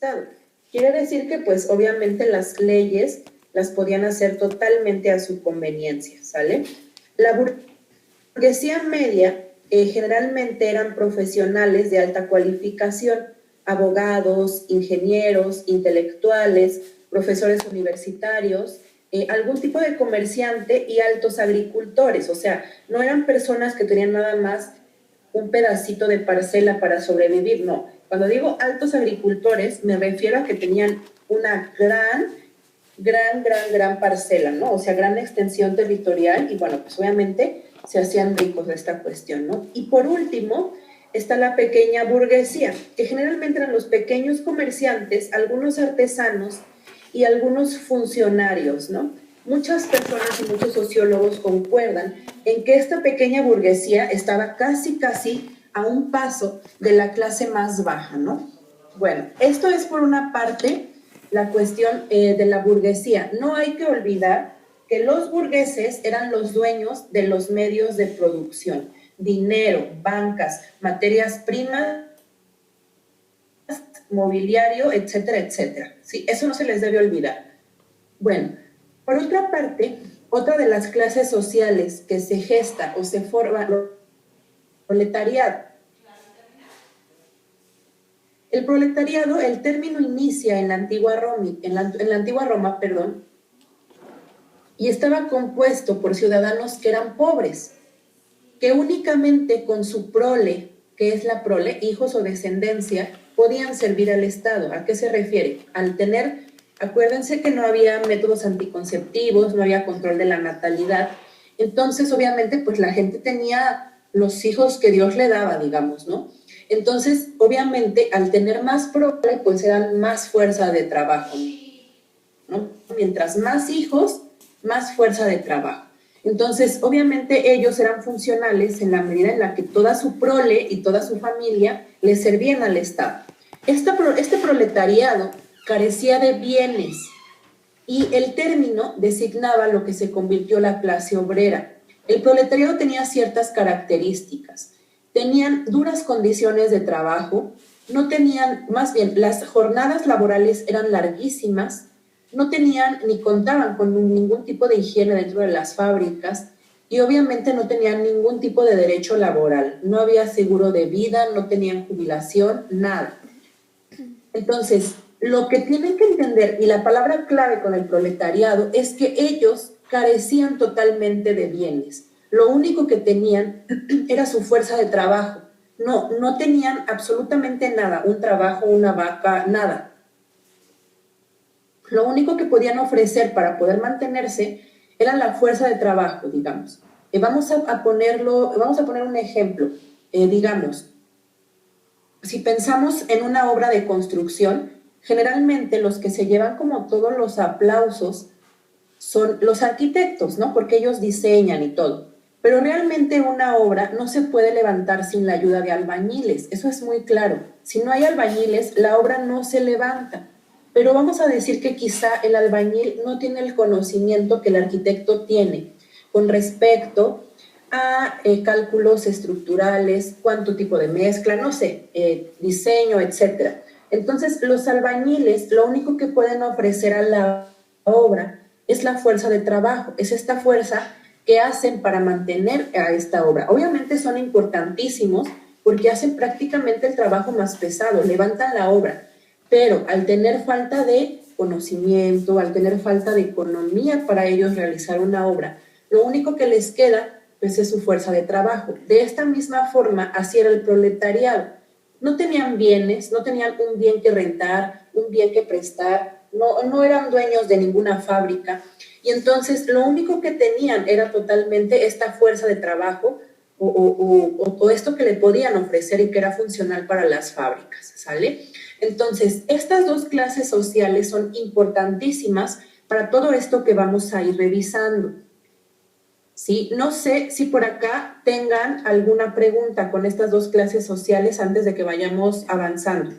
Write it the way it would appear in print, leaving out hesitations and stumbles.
Estado. Quiere decir que, pues, obviamente las leyes las podían hacer totalmente a su conveniencia, ¿sale? La burguesía media generalmente eran profesionales de alta cualificación, abogados, ingenieros, intelectuales, profesores universitarios, algún tipo de comerciante y altos agricultores. O sea, no eran personas que tenían nada más un pedacito de parcela para sobrevivir, no. Cuando digo altos agricultores, me refiero a que tenían una gran parcela, ¿no? O sea, gran extensión territorial y, bueno, pues obviamente se hacían ricos de esta cuestión, ¿no? Y por último está la pequeña burguesía, que generalmente eran los pequeños comerciantes, algunos artesanos y algunos funcionarios, ¿no? Muchas personas y muchos sociólogos concuerdan en que esta pequeña burguesía estaba casi a un paso de la clase más baja, ¿no? Bueno, esto es por una parte la cuestión de la burguesía. No hay que olvidar que los burgueses eran los dueños de los medios de producción, dinero, bancas, materias primas, mobiliario, etcétera, etcétera. Sí, eso no se les debe olvidar. Bueno, por otra parte, otra de las clases sociales que se gesta o se forma, el proletariado. El proletariado, el término inicia en la antigua Roma, y estaba compuesto por ciudadanos que eran pobres, que únicamente con su prole, que es la prole, hijos o descendencia, podían servir al Estado. ¿A qué se refiere? Al tener, acuérdense que no había métodos anticonceptivos, no había control de la natalidad, entonces obviamente pues la gente tenía los hijos que Dios le daba, digamos, ¿no? Entonces, obviamente, al tener más prole, pues eran más fuerza de trabajo, ¿no? Mientras más hijos, más fuerza de trabajo. Entonces, obviamente, ellos eran funcionales en la medida en la que toda su prole y toda su familia le servían al Estado. Este proletariado carecía de bienes y el término designaba lo que se convirtió la clase obrera. El proletariado tenía ciertas características. Tenían duras condiciones de trabajo, no tenían, más bien, las jornadas laborales eran larguísimas, no tenían ni contaban con ningún tipo de higiene dentro de las fábricas y obviamente no tenían ningún tipo de derecho laboral, no había seguro de vida, no tenían jubilación, nada. Entonces, lo que tienen que entender, y la palabra clave con el proletariado, es que ellos carecían totalmente de bienes. Lo único que tenían era su fuerza de trabajo. No tenían absolutamente nada, un trabajo, una vaca, nada. Lo único que podían ofrecer para poder mantenerse era la fuerza de trabajo, digamos. Vamos a poner un ejemplo. Digamos, si pensamos en una obra de construcción, generalmente los que se llevan como todos los aplausos son los arquitectos, ¿no? Porque ellos diseñan y todo. Pero realmente una obra no se puede levantar sin la ayuda de albañiles, eso es muy claro. Si no hay albañiles, la obra no se levanta. Pero vamos a decir que quizá el albañil no tiene el conocimiento que el arquitecto tiene con respecto a cálculos estructurales, cuánto tipo de mezcla, no sé, diseño, etc. Entonces, los albañiles lo único que pueden ofrecer a la obra es la fuerza de trabajo, es esta fuerza que hacen para mantener a esta obra. Obviamente son importantísimos porque hacen prácticamente el trabajo más pesado, levantan la obra, pero al tener falta de conocimiento, al tener falta de economía para ellos realizar una obra, lo único que les queda pues es su fuerza de trabajo. De esta misma forma, así era el proletariado. No tenían bienes, no tenían un bien que rentar, un bien que prestar, no eran dueños de ninguna fábrica, y entonces lo único que tenían era totalmente esta fuerza de trabajo o esto que le podían ofrecer y que era funcional para las fábricas, ¿sale? Entonces, estas dos clases sociales son importantísimas para todo esto que vamos a ir revisando. ¿Sí? No sé si por acá tengan alguna pregunta con estas dos clases sociales antes de que vayamos avanzando.